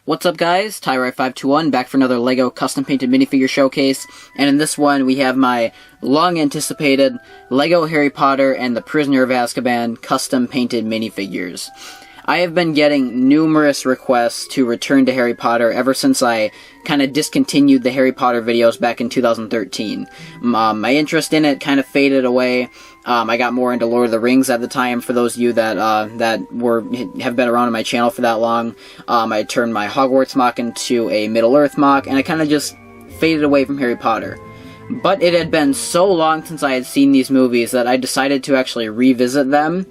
What's up guys, Tyrai521 back for another LEGO custom painted minifigure showcase, and in this one we have my long anticipated LEGO Harry Potter and the Prisoner of Azkaban custom painted minifigures. I have been getting numerous requests to return to Harry Potter ever since I kind of discontinued the Harry Potter videos back in 2013. My interest in it kind of faded away. I got more into Lord of the Rings at the time. For those of you that have been around on my channel for that long, I turned my Hogwarts mock into a Middle-earth mock, and I kind of just faded away from Harry Potter. But it had been so long since I had seen these movies that I decided to actually revisit them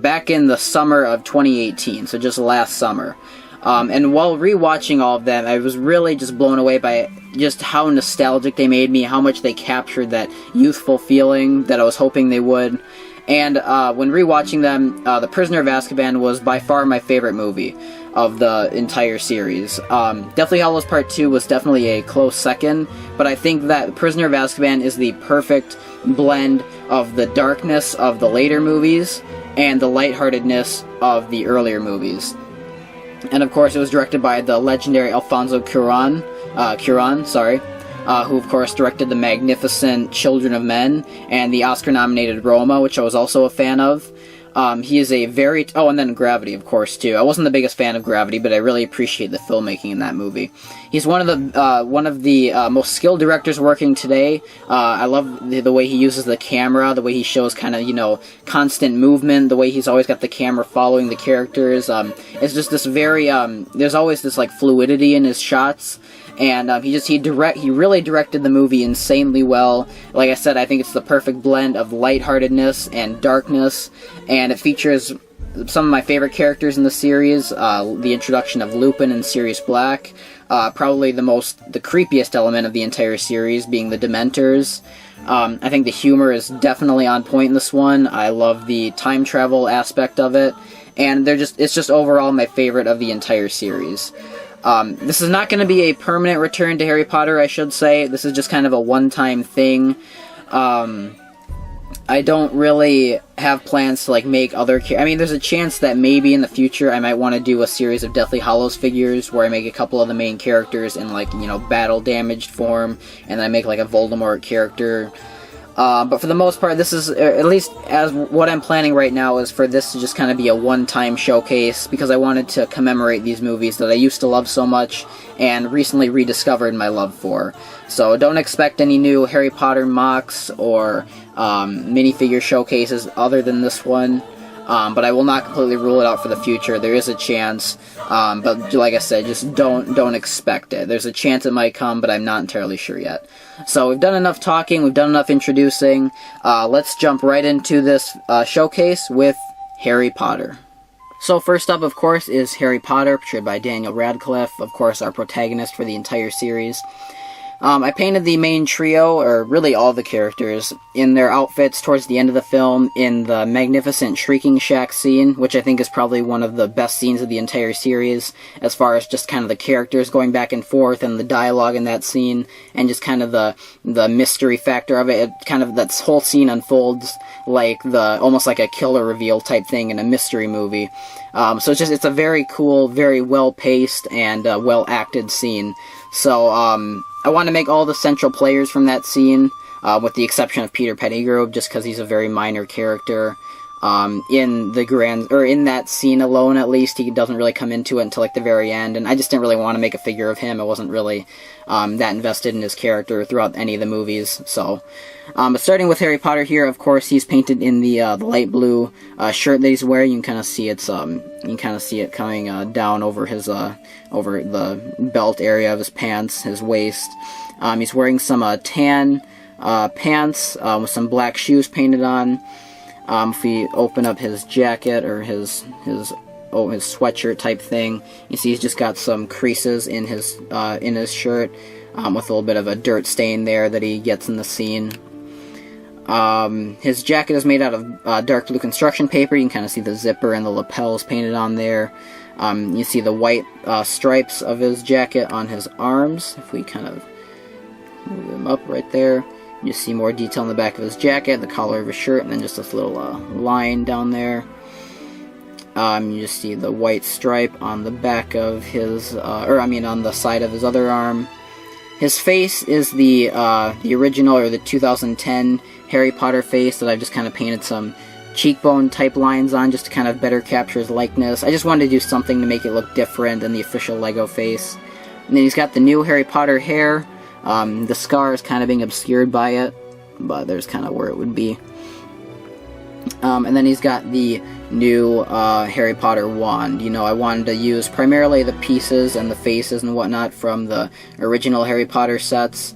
back in the summer of 2018, so just last summer. And while rewatching all of them, I was really just blown away by just how nostalgic they made me, how much they captured that youthful feeling that I was hoping they would. And when rewatching them, The Prisoner of Azkaban was by far my favorite movie of the entire series. Deathly Hallows Part 2 was definitely a close second, but I think that Prisoner of Azkaban is the perfect blend of the darkness of the later movies and the lightheartedness of the earlier movies. And of course it was directed by the legendary Alfonso Cuarón, who of course directed the magnificent Children of Men and the Oscar-nominated Roma, which I was also a fan of. He is a very... Oh, and then Gravity, of course, too. I wasn't the biggest fan of Gravity, but I really appreciate the filmmaking in that movie. He's one of the most skilled directors working today. I love the way he uses the camera, the way he shows kind of, constant movement, the way he's always got the camera following the characters. It's just this very... there's always this, fluidity in his shots. And he really directed the movie insanely well. Like I said, I think it's the perfect blend of lightheartedness and darkness, and it features some of my favorite characters in the series. The introduction of Lupin and Sirius Black, probably the creepiest element of the entire series being the Dementors. I think the humor is definitely on point in this one. I love the time travel aspect of it, and it's just overall my favorite of the entire series. This is not going to be a permanent return to Harry Potter, I should say. This is just kind of a one-time thing. I don't really have plans to, make other... there's a chance that maybe in the future I might want to do a series of Deathly Hallows figures where I make a couple of the main characters in, battle-damaged form, and then I make, a Voldemort character. But for the most part, this is, at least as what I'm planning right now, is for this to just kind of be a one-time showcase, because I wanted to commemorate these movies that I used to love so much, and recently rediscovered my love for. So don't expect any new Harry Potter mocks, or minifigure showcases other than this one. But I will not completely rule it out for the future. There is a chance, but like I said, just don't expect it. There's a chance it might come, but I'm not entirely sure yet. So we've done enough talking, we've done enough introducing. Let's jump right into this showcase with Harry Potter. So first up, of course, is Harry Potter, portrayed by Daniel Radcliffe, of course our protagonist for the entire series. I painted the main trio, or really all the characters, in their outfits towards the end of the film in the magnificent Shrieking Shack scene, which I think is probably one of the best scenes of the entire series, as far as just kind of the characters going back and forth and the dialogue in that scene, and just kind of the mystery factor of it. That whole scene unfolds almost like a killer reveal type thing in a mystery movie. So it's a very cool, very well-paced, and well-acted scene. So, I want to make all the central players from that scene, with the exception of Peter Pettigrew, just because he's a very minor character. In that scene alone, at least, he doesn't really come into it until, the very end, and I just didn't really want to make a figure of him. I wasn't really, that invested in his character throughout any of the movies, so... but starting with Harry Potter here, of course, he's painted in the light blue shirt that he's wearing. You can kind of see it coming down over his over the belt area of his pants, his waist. He's wearing some tan pants with some black shoes painted on. If we open up his jacket or his sweatshirt type thing, you see he's just got some creases in his shirt, with a little bit of a dirt stain there that he gets in the scene. His jacket is made out of dark blue construction paper. You can kind of see the zipper and the lapels painted on there. You see the white stripes of his jacket on his arms. If we kind of move them up right there, you see more detail in the back of his jacket, the collar of his shirt, and then just this little line down there. You just see the white stripe on the back of his, on the side of his other arm. His face is the original, or the 2010 Harry Potter face that I've just kind of painted some cheekbone type lines on just to kind of better capture his likeness. I just wanted to do something to make it look different than the official Lego face. And then he's got the new Harry Potter hair. The scar is kind of being obscured by it, but there's kind of where it would be. And then he's got the new Harry Potter wand. You know, I wanted to use primarily the pieces and the faces and whatnot from the original Harry Potter sets,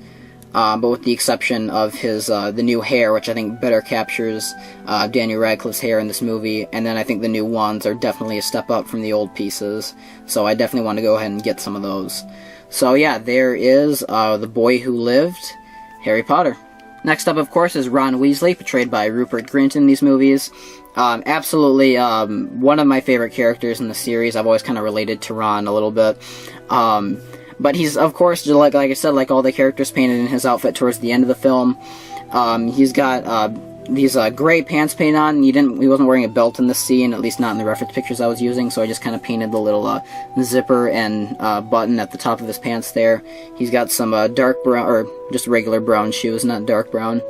but with the exception of his the new hair, which I think better captures Daniel Radcliffe's hair in this movie. And then I think the new wands are definitely a step up from the old pieces, so I definitely want to go ahead and get some of those. So yeah, there is The Boy Who Lived, Harry Potter. Next up, of course, is Ron Weasley, portrayed by Rupert Grint in these movies. Absolutely one of my favorite characters in the series. I've always kind of related to Ron a little bit. But he's, of course, like I said, like all the characters painted in his outfit towards the end of the film. He's got these gray pants painted on. He wasn't wearing a belt in this scene, at least not in the reference pictures I was using, so I just kind of painted the little zipper and button at the top of his pants there. He's got some dark brown, or just regular brown shoes, not dark brown.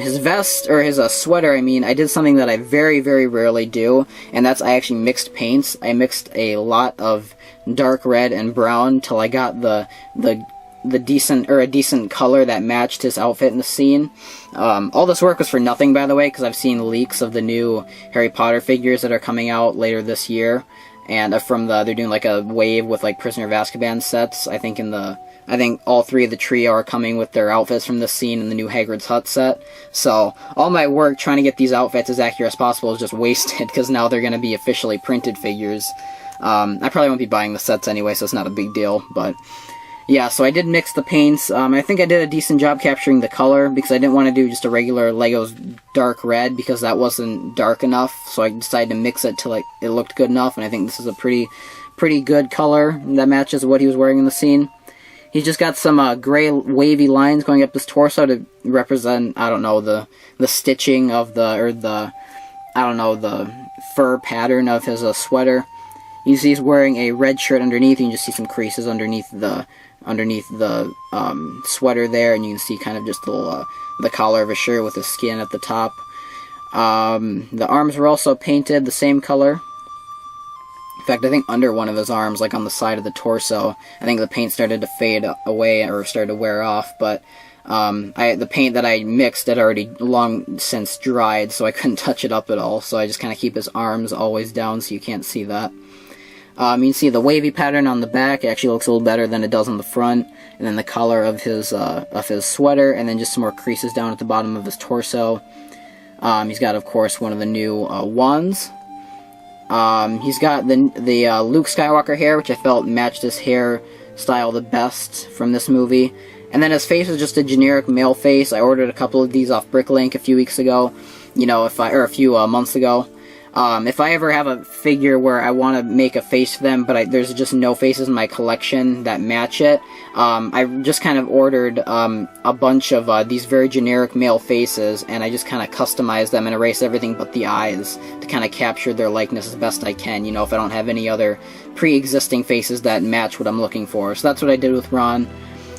His vest, or his sweater, I did something that I very, very rarely do, and that's I actually mixed paints. I mixed a lot of dark red and brown till I got the decent, or a decent color that matched his outfit in the scene. All this work was for nothing, by the way, because I've seen leaks of the new Harry Potter figures that are coming out later this year, and they're doing like a wave with like Prisoner of Azkaban sets. I think all three of the trio are coming with their outfits from this scene in the new Hagrid's Hut set. So all my work trying to get these outfits as accurate as possible is just wasted, because now they're going to be officially printed figures. I probably won't be buying the sets anyway, so it's not a big deal, but yeah, so I did mix the paints. I think I did a decent job capturing the color, because I didn't want to do just a regular Lego's dark red, because that wasn't dark enough, so I decided to mix it till it looked good enough, and I think this is a pretty good color that matches what he was wearing in the scene. He's just got some gray wavy lines going up his torso to represent, I don't know, the stitching of the fur pattern of his sweater. You see he's wearing a red shirt underneath. You can just see some creases underneath the sweater there, and you can see kind of just the collar of his shirt with his skin at the top. The arms were also painted the same color. In fact, I think under one of his arms, like on the side of the torso, I think the paint started to fade away or started to wear off, but the paint that I mixed had already long since dried, so I couldn't touch it up at all, so I just kind of keep his arms always down so you can't see that. You can see the wavy pattern on the back. It actually looks a little better than it does on the front, and then the collar of his sweater, and then just some more creases down at the bottom of his torso. He's got, of course, one of the new wands. He's got the Luke Skywalker hair, which I felt matched his hairstyle the best from this movie. And then his face is just a generic male face. I ordered a couple of these off Bricklink a few weeks ago, or a few months ago. If I ever have a figure where I want to make a face for them, but there's just no faces in my collection that match it, I just kind of ordered a bunch of these very generic male faces, and I just kind of customized them and erased everything but the eyes to kind of capture their likeness as best I can, if I don't have any other pre-existing faces that match what I'm looking for. So that's what I did with Ron.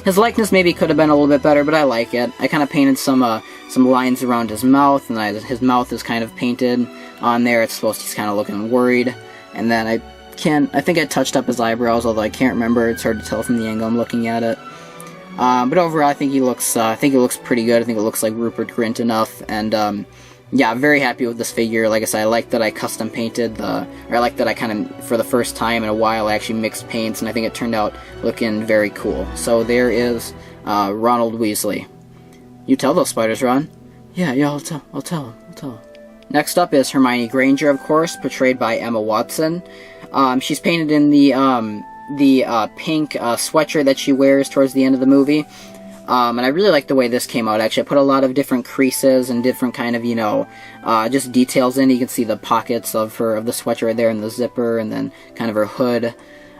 His likeness maybe could have been a little bit better, but I like it. I kind of painted some lines around his mouth, and his mouth is kind of painted on there. It's supposed to, he's kind of looking worried. And then I think I touched up his eyebrows, although I can't remember. It's hard to tell from the angle I'm looking at it. But overall, I think it looks pretty good. I think it looks like Rupert Grint enough, and yeah, I'm very happy with this figure. Like I said, I like that I custom painted I like that I kind of, for the first time in a while, I actually mixed paints, and I think it turned out looking very cool. So there is Ronald Weasley. You tell those spiders, Ron. Yeah, I'll tell him. Next up is Hermione Granger, of course, portrayed by Emma Watson. She's painted in the pink sweatshirt that she wears towards the end of the movie. And I really like the way this came out, actually. I put a lot of different creases and different kind of, just details in. You can see the pockets of the sweatshirt right there, and the zipper, and then kind of her hood.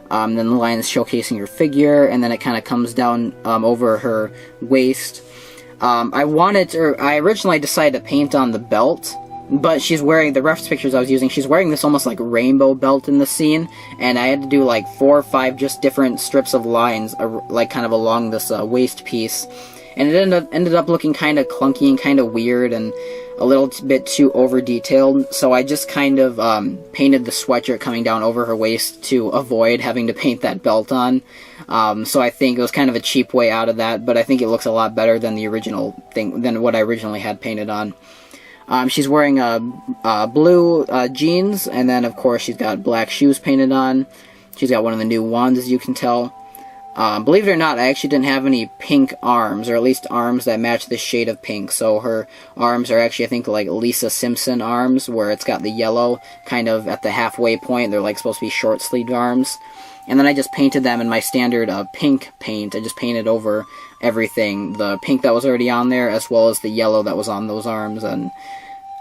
Then the line is showcasing her figure, and then it kind of comes down over her waist. I originally decided to paint on the belt, But she's wearing, the reference pictures I was using, she's wearing this almost like rainbow belt in the scene, and I had to do like 4 or 5 just different strips of lines, like kind of along this waist piece, and it ended up looking kind of clunky and kind of weird and a little bit too over detailed, so I just kind of painted the sweatshirt coming down over her waist to avoid having to paint that belt on. So I think it was kind of a cheap way out of that, but I think it looks a lot better than the original thing, than what I originally had painted on. She's wearing blue jeans, and then of course she's got black shoes painted on. She's got one of the new wands, as you can tell. Believe it or not, I actually didn't have any pink arms, or at least arms that match this shade of pink. So her arms are actually, I think, like Lisa Simpson arms, where it's got the yellow kind of at the halfway point. They're like supposed to be short-sleeved arms. And then I just painted them in my standard pink paint. I just painted over everything, the pink that was already on there, as well as the yellow that was on those arms. And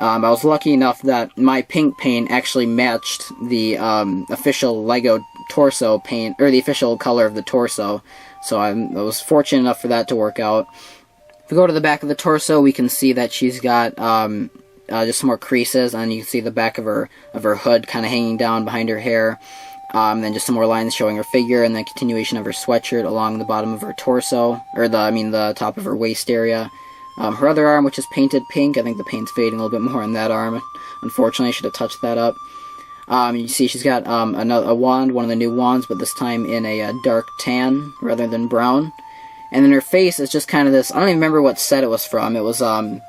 I was lucky enough that my pink paint actually matched the official LEGO torso paint, or the official color of the torso. So I was fortunate enough for that to work out. If we go to the back of the torso, we can see that she's got just some more creases, and you can see the back of her hood kind of hanging down behind her hair. Then just some more lines showing her figure, and then continuation of her sweatshirt along the bottom of her torso, or the top of her waist area. Her other arm, which is painted pink, I think the paint's fading a little bit more on that arm. Unfortunately, I should have touched that up. You see she's got a wand, one of the new wands, but this time in a dark tan rather than brown. And then her face is just kind of this, I don't even remember what set it was from. It was, oh,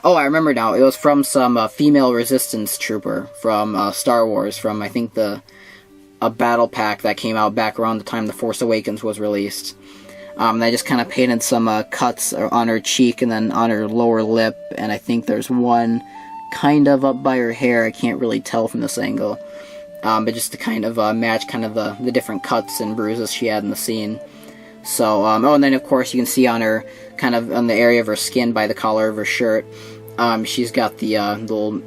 I remember now. It was from some female resistance trooper from Star Wars, from, I think, a battle pack that came out back around the time The Force Awakens was released. And I just kind of painted some cuts on her cheek and then on her lower lip, and I think there's one kind of up by her hair. I can't really tell from this angle, but just to kind of match kind of the different cuts and bruises she had in the scene. So, oh, and then of course you can see on her, kind of on the area of her skin by the collar of her shirt, she's got the little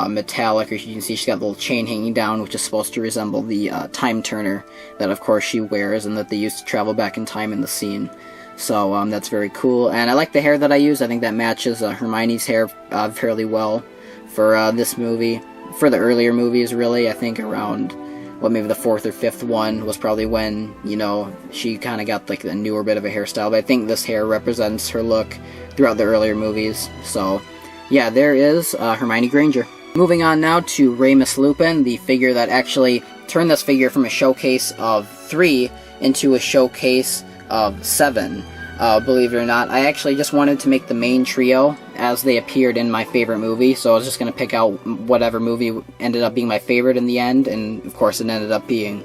metallic, or you can see she's got the little chain hanging down, which is supposed to resemble the time turner that of course she wears and that they used to travel back in time in the scene. So that's very cool, and I like the hair that I use. I think that matches Hermione's hair fairly well for this movie. For the earlier movies, really, I think around, maybe the 4th or 5th one was probably when, you know, she kind of got like the newer bit of a hairstyle, but I think this hair represents her look throughout the earlier movies. So yeah, there is Hermione Granger. Moving on now to Remus Lupin, the figure that actually turned this figure from a showcase of 3 into a showcase of 7. Believe it or not, I actually just wanted to make the main trio as they appeared in my favorite movie, so I was just going to pick out whatever movie ended up being my favorite in the end, and of course it ended up being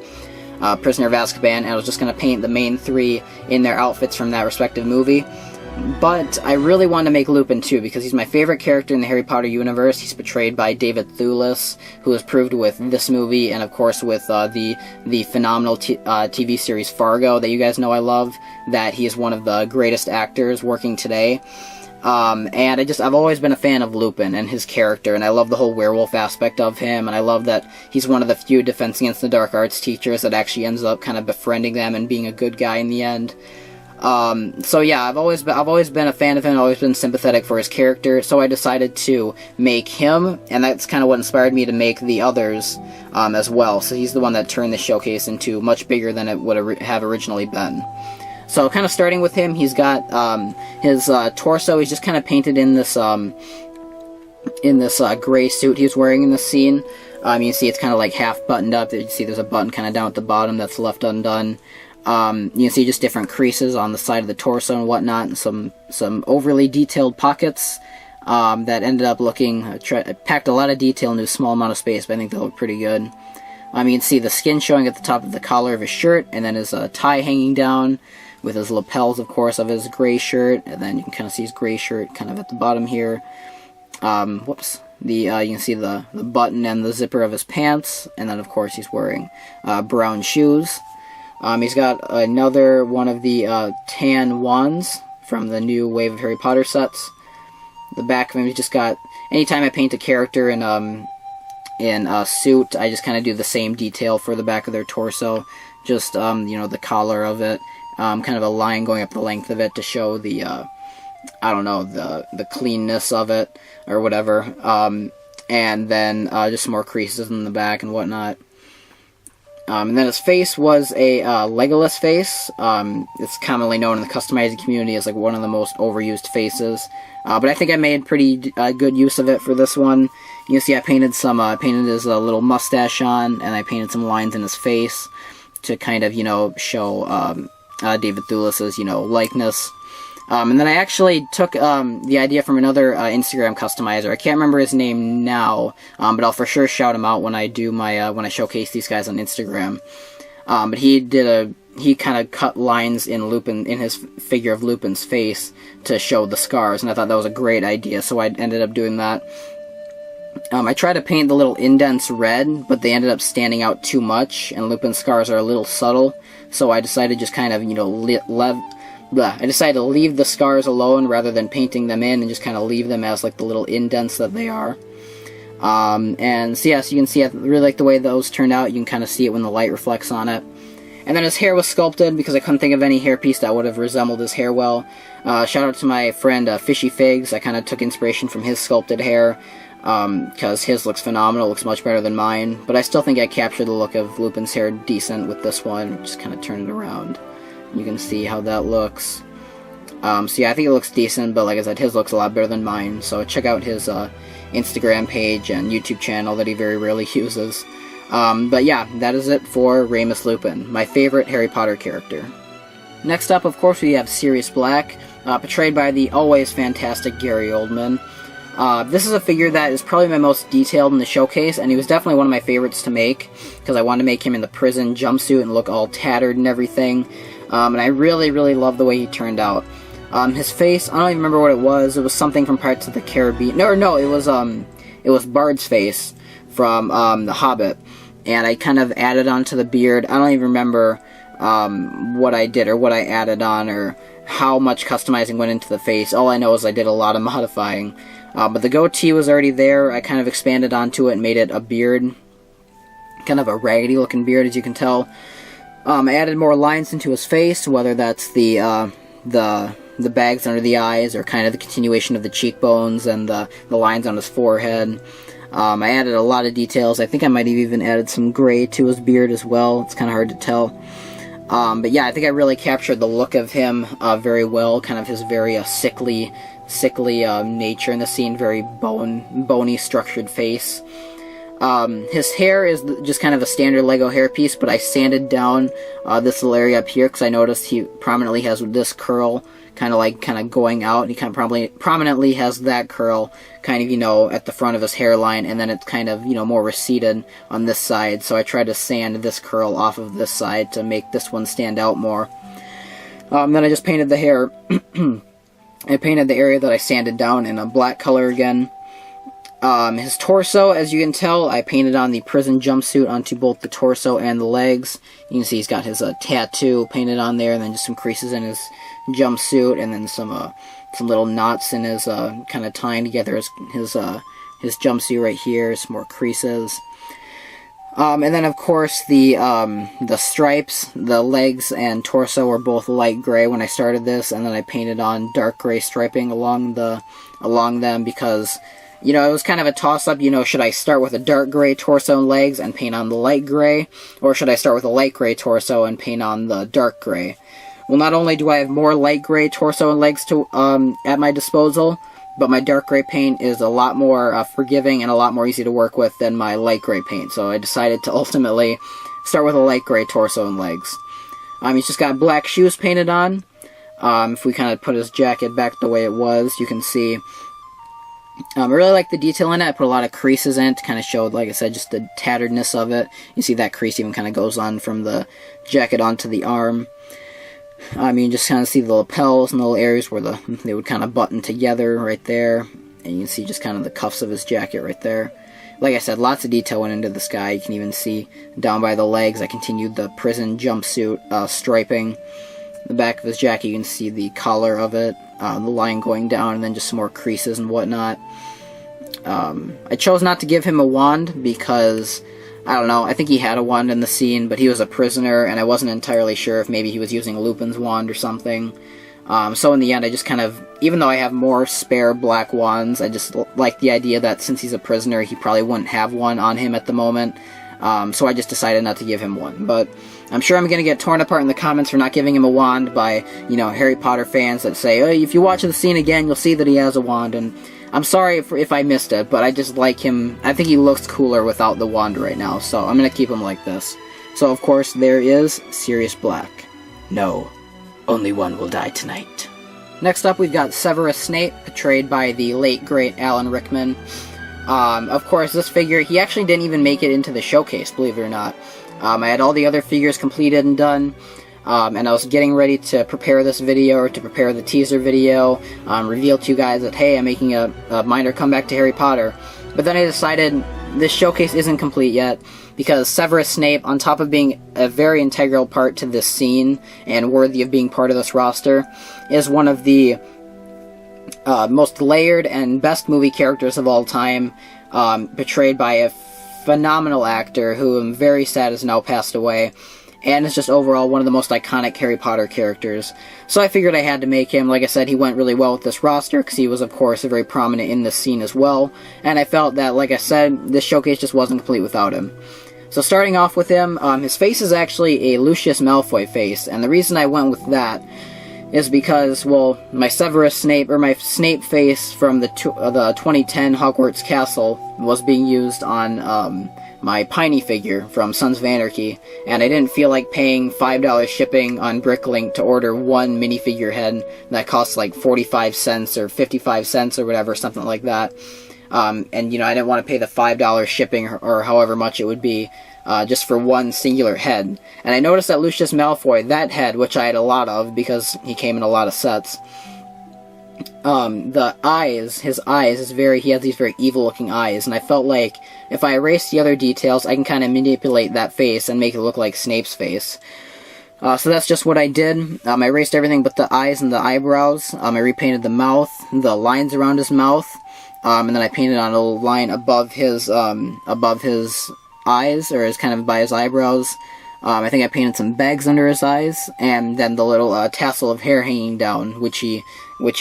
Prisoner of Azkaban, and I was just going to paint the main 3 in their outfits from that respective movie. But I really wanted to make Lupin too, because he's my favorite character in the Harry Potter universe. He's portrayed by David Thewlis, who is proved with this movie, and of course with the phenomenal TV series Fargo that you guys know I love, that he is one of the greatest actors working today. And I've always been a fan of Lupin and his character, and I love the whole werewolf aspect of him, and I love that he's one of the few Defense Against the Dark Arts teachers that actually ends up kind of befriending them and being a good guy in the end. So yeah, I've always been a fan of him, always been sympathetic for his character, so I decided to make him, and that's kind of what inspired me to make the others, as well. So he's the one that turned the showcase into much bigger than it would have originally been. So kind of starting with him, he's got, his, torso, he's just kind of painted in this gray suit he's wearing in the scene. You can see it's kind of like half buttoned up. You can see there's a button kind of down at the bottom that's left undone. You can see just different creases on the side of the torso and whatnot, and some overly detailed pockets that ended up looking, packed a lot of detail into a small amount of space, but I think they look pretty good. You can see the skin showing at the top of the collar of his shirt, and then his tie hanging down, with his lapels, of course, of his gray shirt, and then you can kind of see his gray shirt kind of at the bottom here. Whoops. You can see the button and the zipper of his pants, and then, of course, he's wearing brown shoes. He's got another one of the tan wands from the new wave of Harry Potter sets. The back of him, he's just got, anytime I paint a character in a suit, I just kind of do the same detail for the back of their torso. Just, the collar of it, kind of a line going up the length of it to show the, the cleanness of it, or whatever. and then just some more creases in the back and whatnot. And then his face was a Legolas face. It's commonly known in the customizing community as like one of the most overused faces. But I think I made pretty good use of it for this one. You can see I painted his little mustache on, and I painted some lines in his face to kind of, show David Thewlis's, likeness. And then I actually took the idea from another Instagram customizer. I can't remember his name now, but I'll for sure shout him out when I do my when I showcase these guys on Instagram. But he kind of cut lines in his figure of Lupin's face to show the scars, and I thought that was a great idea, so I ended up doing that. I tried to paint the little indents red, but they ended up standing out too much, and Lupin's scars are a little subtle, so I decided just kind of, I decided to leave the scars alone rather than painting them in, and just kind of leave them as like the little indents that they are. And so yeah, so you can see I really like the way those turned out. You can kind of see it when the light reflects on it. And then his hair was sculpted because I couldn't think of any hairpiece that would have resembled his hair well. Shout out to my friend Fishy Figs. I kind of took inspiration from his sculpted hair because his looks phenomenal, looks much better than mine. But I still think I captured the look of Lupin's hair decent with this one. Just kind of turn it around. You can see how that looks. So yeah, I think it looks decent, but like I said, his looks a lot better than mine. So check out his Instagram page and YouTube channel that he very rarely uses. But yeah, that is it for Remus Lupin, my favorite Harry Potter character. Next up, of course, we have Sirius Black, portrayed by the always fantastic Gary Oldman. This is a figure that is probably my most detailed in the showcase, and he was definitely one of my favorites to make, because I wanted to make him in the prison jumpsuit and look all tattered and everything. And I really, really love the way he turned out. His face, I don't even remember what it was. It was something from Pirates of the Caribbean. No, it was Bard's face from The Hobbit. And I kind of added onto the beard. I don't even remember what I did or what I added on or how much customizing went into the face. All I know is I did a lot of modifying. But the goatee was already there. I kind of expanded onto it and made it a beard. Kind of a raggedy looking beard, as you can tell. I added more lines into his face, whether that's the bags under the eyes or kind of the continuation of the cheekbones and the lines on his forehead. I added a lot of details. I think I might have even added some gray to his beard as well. It's kind of hard to tell. But yeah, I think I really captured the look of him very well, kind of his very sickly nature in the scene, very bony, structured face. His hair is just kind of a standard Lego hairpiece, but I sanded down this little area up here because I noticed he prominently has this curl kind of going out, and he kind of prominently has that curl kind of, at the front of his hairline, and then it's kind of, more receded on this side, so I tried to sand this curl off of this side to make this one stand out more. Then I just painted the hair. I painted the area that I sanded down in a black color again. His torso, as you can tell, I painted on the prison jumpsuit onto both the torso and the legs. You can see he's got his tattoo painted on there, and then just some creases in his jumpsuit, and then some little knots in his kind of tying together his jumpsuit right here. Some more creases. And then, of course, the stripes, the legs and torso were both light gray when I started this, and then I painted on dark gray striping along them because, it was kind of a toss-up, should I start with a dark gray torso and legs and paint on the light gray, or should I start with a light gray torso and paint on the dark gray? Well, not only do I have more light gray torso and legs at my disposal, but my dark gray paint is a lot more forgiving and a lot more easy to work with than my light gray paint, so I decided to ultimately start with a light gray torso and legs. He's just got black shoes painted on. If we kind of put his jacket back the way it was, you can see I really like the detail in it. I put a lot of creases in it to kind of show, like I said, just the tatteredness of it. You see that crease even kind of goes on from the jacket onto the arm. You just kind of see the lapels and the little areas where they would kind of button together right there. And you can see just kind of the cuffs of his jacket right there. Like I said, lots of detail went into this guy. You can even see down by the legs, I continued the prison jumpsuit striping. The back of his jacket, you can see the collar of it, the line going down, and then just some more creases and whatnot. I chose not to give him a wand because, I don't know, I think he had a wand in the scene, but he was a prisoner, and I wasn't entirely sure if maybe he was using Lupin's wand or something. So in the end, I just kind of, even though I have more spare black wands, I just like the idea that since he's a prisoner, he probably wouldn't have one on him at the moment. So I just decided not to give him one. But I'm sure I'm going to get torn apart in the comments for not giving him a wand by, Harry Potter fans that say, oh, if you watch the scene again, you'll see that he has a wand. And I'm sorry if I missed it, but I just like him. I think he looks cooler without the wand right now, so I'm going to keep him like this. So, of course, there is Sirius Black. No, only one will die tonight. Next up, we've got Severus Snape, portrayed by the late, great Alan Rickman. Of course, this figure, he actually didn't even make it into the showcase, believe it or not. I had all the other figures completed and done, and I was getting ready to prepare this video, or to prepare the teaser video, reveal to you guys that, hey, I'm making a minor comeback to Harry Potter. But then I decided this showcase isn't complete yet, because Severus Snape, on top of being a very integral part to this scene, and worthy of being part of this roster, is one of the most layered and best movie characters of all time, portrayed by a phenomenal actor who I'm very sad has now passed away, and is just overall one of the most iconic Harry Potter characters. So I figured I had to make him. Like I said, he went really well with this roster, because he was, of course, very prominent in this scene as well, and I felt that, like I said, this showcase just wasn't complete without him. So starting off with him, his face is actually a Lucius Malfoy face, and the reason I went with that is because, well, my Severus Snape, or my Snape face from the 2010 Hogwarts Castle was being used on my Piney figure from Sons of Anarchy, and I didn't feel like paying $5 shipping on Bricklink to order one minifigure head that costs like 45 cents or 55 cents or whatever, something like that. And, I didn't want to pay the $5 shipping or however much it would be just for one singular head. And I noticed that Lucius Malfoy, that head, which I had a lot of because he came in a lot of sets, his eyes he has these very evil-looking eyes, and I felt like if I erase the other details, I can kind of manipulate that face and make it look like Snape's face. So that's just what I did. I erased everything but the eyes and the eyebrows. I repainted the mouth, the lines around his mouth, and then I painted on a little line above his eyes, or kind of by his eyebrows. I think I painted some bags under his eyes, and then the little tassel of hair hanging down, which you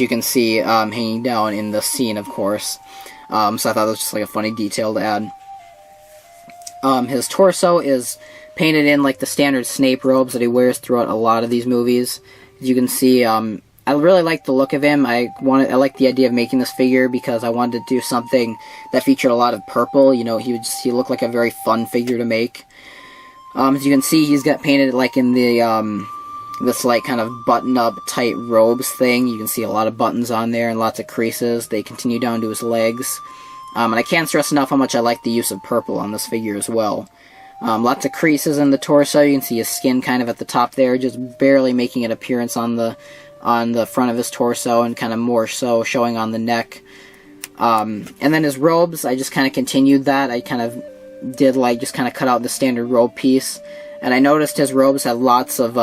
can see hanging down in the scene, of course. So I thought that was just like a funny detail to add. His torso is painted in like the standard Snape robes that he wears throughout a lot of these movies. As you can see, I really like the look of him. I like the idea of making this figure because I wanted to do something that featured a lot of purple. He looked like a very fun figure to make. As you can see, he's got painted like in the this like kind of button-up tight robes thing. You can see a lot of buttons on there and lots of creases. They continue down to his legs. And I can't stress enough how much I like the use of purple on this figure as well. Lots of creases in the torso. You can see his skin kind of at the top there, just barely making an appearance on the front of his torso, and kind of more so showing on the neck. And then his robes, I just kind of continued that. I kind of did just kind of cut out the standard robe piece, and I noticed his robes had lots of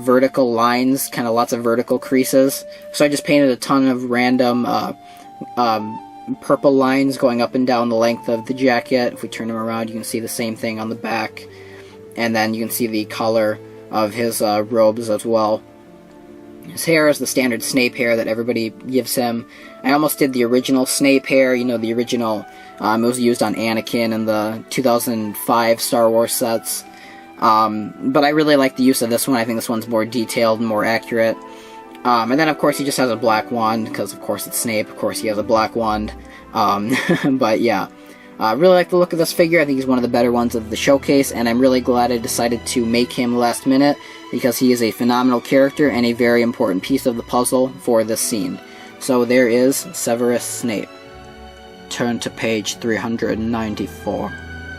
vertical lines, kind of lots of vertical creases. So I just painted a ton of random purple lines going up and down the length of the jacket. If we turn him around, you can see the same thing on the back, and then you can see the color of his robes as well. His hair is the standard Snape hair that everybody gives him. I almost did the original Snape hair, the original, it was used on Anakin in the 2005 Star Wars sets. But I really like the use of this one. I think this one's more detailed and more accurate. And then, of course, he just has a black wand, because, of course, it's Snape. Of course, he has a black wand. But, yeah. I really like the look of this figure. I think he's one of the better ones of the showcase, and I'm really glad I decided to make him last minute, because he is a phenomenal character and a very important piece of the puzzle for this scene. So there is Severus Snape. Turn to page 394.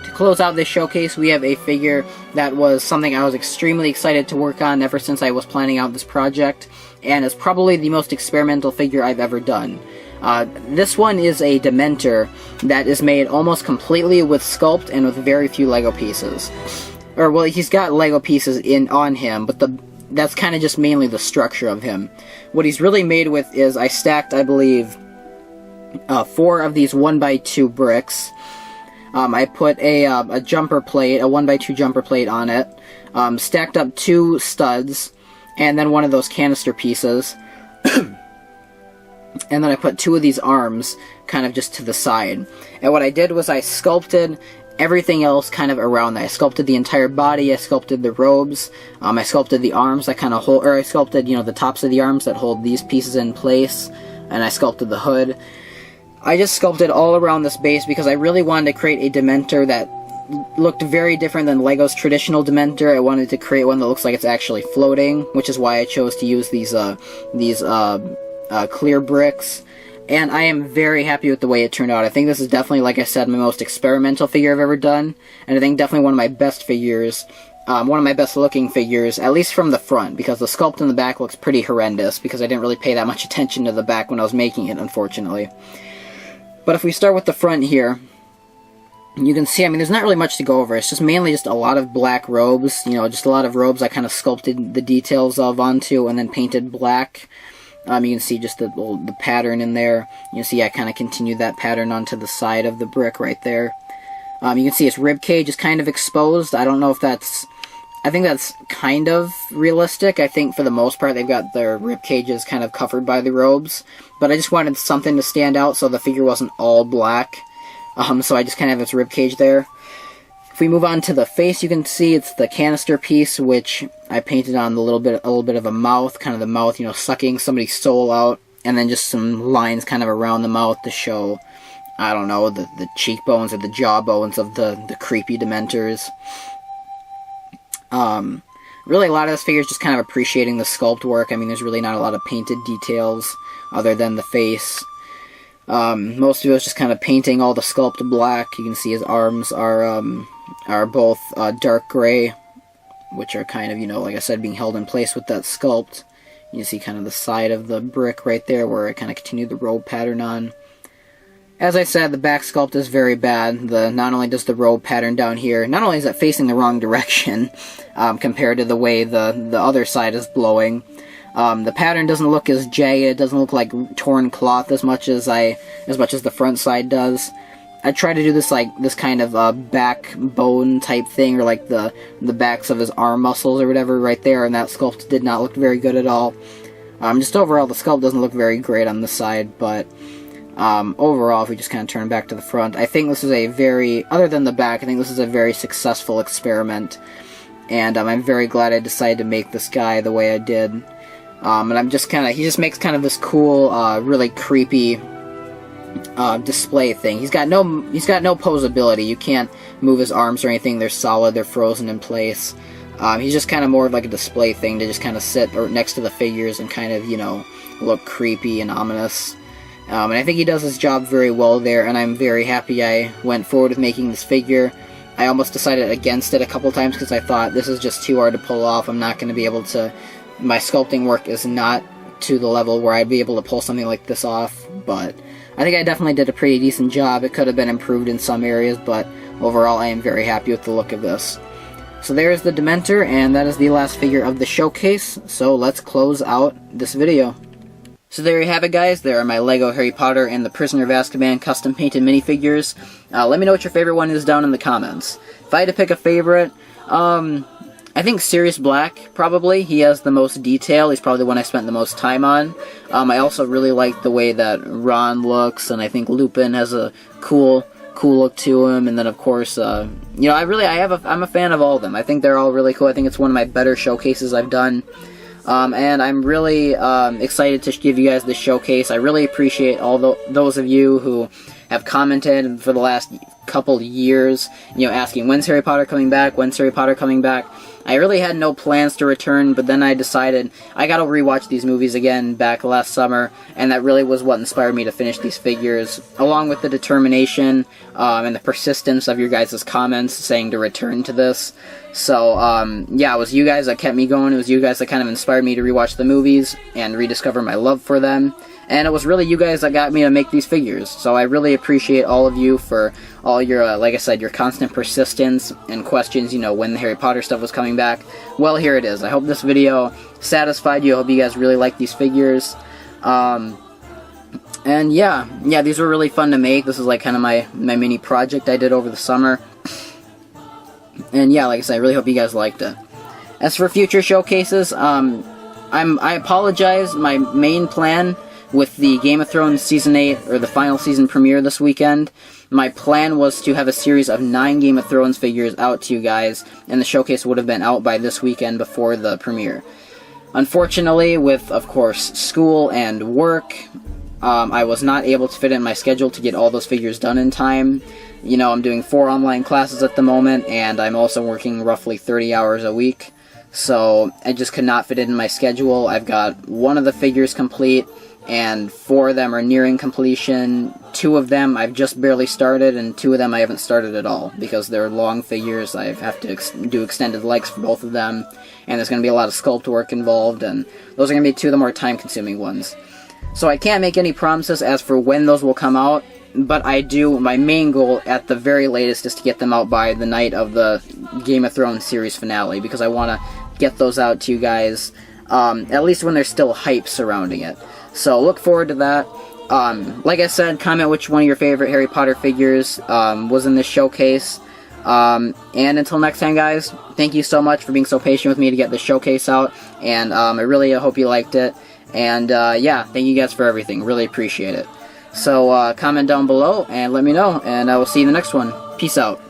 To close out this showcase, we have a figure that was something I was extremely excited to work on ever since I was planning out this project, and is probably the most experimental figure I've ever done. This one is a Dementor that is made almost completely with sculpt and with very few Lego pieces. Or, well, he's got Lego pieces on him, but that's kind of just mainly the structure of him. What he's really made with is, I stacked, I believe, 4 of these 1x2 bricks. I put a jumper plate, a 1x2 jumper plate on it, stacked up 2 studs, and then one of those canister pieces. And then I put 2 of these arms kind of just to the side. And what I did was I sculpted everything else kind of around that. I sculpted the entire body, I sculpted the robes, I sculpted the arms that kind of hold, or I sculpted, you know, the tops of the arms that hold these pieces in place, and I sculpted the hood. I just sculpted all around this base because I really wanted to create a Dementor that looked very different than LEGO's traditional Dementor. I wanted to create one that looks like it's actually floating, which is why I chose to use these clear bricks. And I am very happy with the way it turned out. I think this is definitely, like I said, my most experimental figure I've ever done, and I think definitely one of my best figures, one of my best looking figures, at least from the front, because the sculpt in the back looks pretty horrendous, because I didn't really pay that much attention to the back when I was making it, unfortunately. But if we start with the front here, you can see, I mean, there's not really much to go over. It's just mainly just a lot of black robes, you know, just a lot of robes I kind of sculpted the details of onto and then painted black. You can see just the pattern in there. You can see I kind of continued that pattern onto the side of the brick right there. You can see its rib cage is kind of exposed. I don't know if that's... I think that's kind of realistic. I think for the most part they've got their rib cages kind of covered by the robes. But I just wanted something to stand out so the figure wasn't all black. So I just kind of have its rib cage there. If we move on to the face, you can see it's the canister piece, which I painted on a little bit of a mouth, kind of the mouth, you know, sucking somebody's soul out, and then just some lines kind of around the mouth to show, I don't know, the cheekbones or the jawbones of the creepy Dementors. Really, a lot of this figure is just kind of appreciating the sculpt work. I mean, there's really not a lot of painted details other than the face. Most of it was just kind of painting all the sculpt black. You can see his arms are both dark gray, which are kind of, you know, like I said, being held in place with that sculpt. You can see kind of the side of the brick right there where I kind of continued the robe pattern on. As I said, the back sculpt is very bad. Not only does the robe pattern down here, not only is it facing the wrong direction compared to the way the other side is blowing, the pattern doesn't look as jagged, it doesn't look like torn cloth as much as the front side does. I tried to do this kind of backbone type thing, or like the backs of his arm muscles or whatever right there, and that sculpt did not look very good at all. Just overall, the sculpt doesn't look very great on the side, but overall, if we just kind of turn back to the front, I think this is a very, other than the back, I think this is a very successful experiment, and I'm very glad I decided to make this guy the way I did. And I'm just kind of, he just makes kind of this cool, really creepy display thing. He's got no posability. You can't move his arms or anything. They're solid. They're frozen in place. He's just kind of more of like a display thing to just kind of sit next to the figures and kind of, you know, look creepy and ominous. And I think he does his job very well there, and I'm very happy I went forward with making this figure. I almost decided against it a couple times because I thought this is just too hard to pull off. I'm not going to be able to... My sculpting work is not to the level where I'd be able to pull something like this off, but I think I definitely did a pretty decent job. It could have been improved in some areas, but overall I am very happy with the look of this. So there's the Dementor, and that is the last figure of the showcase, so let's close out this video. So there you have it, guys. There are my LEGO Harry Potter and the Prisoner of Azkaban custom painted minifigures. Let me know what your favorite one is down in the comments. If I had to pick a favorite, I think Sirius Black, probably. He has the most detail. He's probably the one I spent the most time on. I also really like the way that Ron looks, and I think Lupin has a cool look to him. And then, of course, you know, I'm a fan of all of them. I think they're all really cool. I think it's one of my better showcases I've done. And I'm really excited to give you guys this showcase. I really appreciate all those of you who have commented for the last couple years, you know, asking, when's Harry Potter coming back? When's Harry Potter coming back? I really had no plans to return, but then I decided I gotta rewatch these movies again back last summer, and that really was what inspired me to finish these figures, along with the determination and the persistence of your guys' comments saying to return to this. So, yeah, it was you guys that kept me going. It was you guys that kind of inspired me to rewatch the movies and rediscover my love for them. And it was really you guys that got me to make these figures. So I really appreciate all of you for all your, like I said, your constant persistence and questions, you know, when the Harry Potter stuff was coming back. Well, here it is. I hope this video satisfied you. I hope you guys really like these figures. And yeah, these were really fun to make. This is like kind of my mini project I did over the summer. And yeah, like I said, I really hope you guys liked it. As for future showcases, I apologize. My main plan with the Game of Thrones Season 8, or the final season premiere this weekend, my plan was to have a series of 9 Game of Thrones figures out to you guys, and the showcase would have been out by this weekend before the premiere. Unfortunately, with, of course, school and work, I was not able to fit in my schedule to get all those figures done in time. You know, I'm doing 4 online classes at the moment, and I'm also working roughly 30 hours a week, so I just could not fit it in my schedule. I've got 1 of the figures complete, and 4 of them are nearing completion. 2 of them I've just barely started, and 2 of them I haven't started at all, because they're long figures. I have to do extended legs for both of them, and there's going to be a lot of sculpt work involved, and those are going to be 2 of the more time-consuming ones. So I can't make any promises as for when those will come out, but my main goal at the very latest is to get them out by the night of the Game of Thrones series finale, because I want to get those out to you guys, at least when there's still hype surrounding it. So look forward to that. Like I said, comment which one of your favorite Harry Potter figures was in this showcase. And until next time, guys, thank you so much for being so patient with me to get this showcase out, and I really hope you liked it. And yeah, thank you guys for everything. Really appreciate it. So comment down below and let me know, and I will see you in the next one. Peace out.